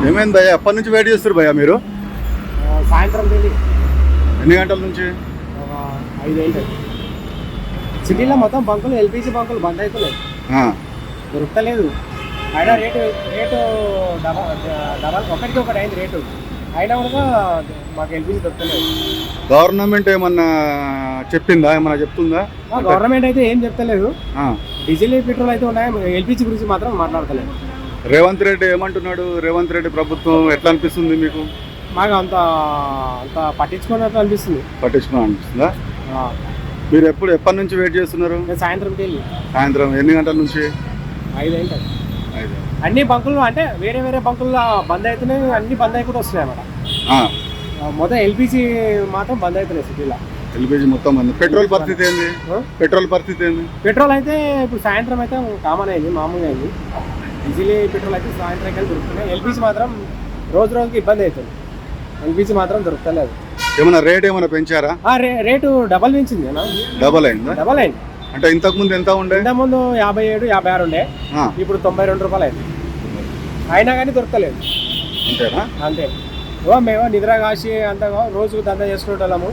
ఏమైంది భయ్యా? ఎప్పటి నుంచి వెయిట్ చేస్తారు భయ్యా మీరు? సాయంత్రం వెళ్ళి ఎన్ని గంటల నుంచి? 5 అయింది. సిటీలో మొత్తం బంకులు ఎల్పిజి బంకులు బంద్ అవుతున్నాయి, దొరుకుతలేదు. అయినా రేటు డబల్ ఒకటికి ఒకటి అయింది రేటు, అయినా కూడా మాకు ఎల్పిజి దొరుకుతలేదు. గవర్నమెంట్ ఏమన్నా చెప్పిందా? ఏమన్నా చెప్తుందా? గవర్నమెంట్ అయితే ఏం చెప్తలేదు. డీజిల్ పెట్రోల్ అయితే ఉన్నాయి, ఎల్పిజి గురించి మాత్రం మాట్లాడతలేదు. రేవంత్ రెడ్డి ఏమంటున్నాడు? రేవంత్ రెడ్డి ప్రభుత్వం ఎట్లా అనిపిస్తుంది మీకు? మాకు అంత పట్టించుకున్నట్టు అనిపిస్తుంది. అనిపిస్తుందా? మీరు ఎప్పటి నుంచి వెయిట్ చేస్తున్నారు? నేను సాయంత్రంకి వెళ్ళి. సాయంత్రం ఎన్ని గంటల నుంచి? 5 అయింది. అన్ని బంకులు అంటే వేరే వేరే బంకుల్లో బంద్ అవుతున్నాయి, అన్ని బంద్ అయిపోతే వస్తున్నాయి అన్నమాట. మొత్తం ఎల్పిజి మాత్రం బంద్ అవుతున్నాయి సిటీలో. ఎల్పిజి మొత్తం బంద్. పెట్రోల్ పరిస్థితి ఏంది? పెట్రోల్ అయితే ఇప్పుడు సాయంత్రం అయితే కామన్ అయింది, మామూలుగా అయింది. డీజిల్ పెట్రోల్ అయితే సాయంత్రం కలిసి దొరుకుతున్నాయి. ఎల్పిజి మాత్రం రోజుకి ఇబ్బంది అవుతుంది, ఎల్పిజి మాత్రం దొరుకుతలేదు. ఏమన్నా రేట్ ఏమైనా పెంచారా? రేటు డబల్ పెంచింది. డబల్ అయింది. అంటే ఇంతకు ముందు ఎంత ఉండే? ఇంతకుముందు 57, 56 ఉండే, ఇప్పుడు 92 రూపాయలు అయింది. అయినా కానీ దొరకలేదు. అంతేనా? అంతే. మేము నిద్ర కాసి అంతా రోజు దందా చేసుకుంటాము,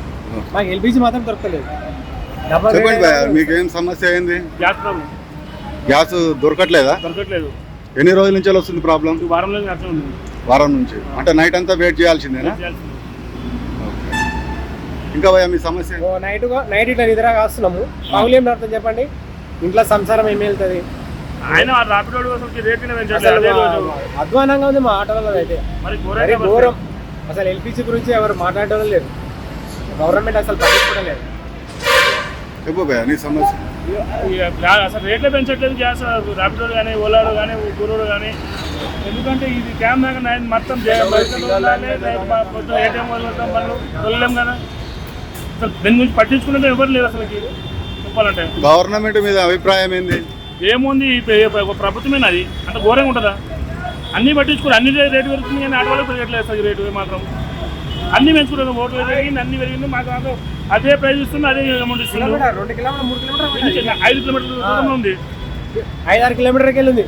మాకు ఎల్పిజి మాత్రం దొరకలేదు. చెప్పండి, మీకేం సమస్య అయింది? గ్యాస్ దొరకట్లేదా? ఎన్ని రోజుల నుంచి వస్తుంది ప్రాబ్లం? వారం నుంచి. అంటే నైట్ అంతా వెయిట్ చేయాల్సిందేనా? ఇంకా భయ్యా మీ సమస్య? నైట్ ఇట్లా నిద్ర కాస్తున్నాము, పగులు ఏం నడుతుంది చెప్పండి, ఇంట్లో సంసారం ఏమి వెళ్తుంది? అధ్వానంగా ఉంది మా ఆటోలలో అయితే, మరి ఘోరం. అసలు ఎల్పిజి గురించి ఎవరు మాట్లాడడం లేదు, గవర్నమెంట్ అసలు పట్టించుకోవడం లేదు. చెప్పు భయ్యా నీ సమస్య. అసలు రేట్లే పెంచట్లేదు గ్యాస్, ర్యాపిడో కానీ ఓలాలో కానీ గురువులు కానీ. ఎందుకంటే ఇది క్యామ్ దాకా మొత్తం ఏటీఎం వాళ్ళు వెళ్ళలేం కదా. అసలు దాని గురించి పట్టించుకుంటే ఎవరు లేదు అసలుకి చెప్పాలంటే. గవర్నమెంట్ మీద అభిప్రాయం ఏంది? ఏముంది, ప్రభుత్వమేనా అది? అంత ఘోరంగా ఉంటుందా? అన్నీ పట్టించుకోరు, అన్ని రేటు పెరుగుతుంది కానీ ఆట వాళ్ళకి పెరగట్లేదు అసలు రేటు మాత్రం. అన్ని పెంచుకుంటారు, ఓట్లు పెరిగింది, అన్ని పెరిగింది, మాకు అదే ప్రైజ్ ఇస్తుంది, అదే అమౌంట్ ఇస్తుంది. 2 కిలోమీటర్ 3 కిలోమీటర్ 5 కిలోమీటర్ల దూరంలో ఉంది, 5-6 కిలోమీటర్కి వెళ్ళింది.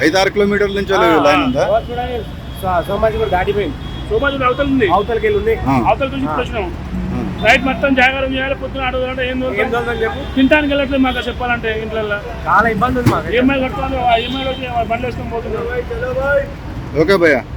5-6 కిలోమీటర్ల నుంచి లైన్ ఉందా? సోమాజిగూడ దాటిపోయింది, సోమాజిగూడ అవతల ఉంది, అవతలకి వెళ్ళి ఉంది. అవతల నుంచి ఇప్పుడు వచ్చినాము. నైట్ మొత్తం జాగ్రత్త చేయాలి, పొద్దున ఆడదంటే ఏం చెప్పు, తింటానికి వెళ్ళట్లేదు మాకు చెప్పాలంటే. ఇంట్లో చాలా ఇబ్బంది ఉంది మాకు. ఈఎంఐ కట్టుకోవాలి, ఈఎంఐలో బండ్లు వేసుకొని పోతున్నాం. ఓకే భయ్యా.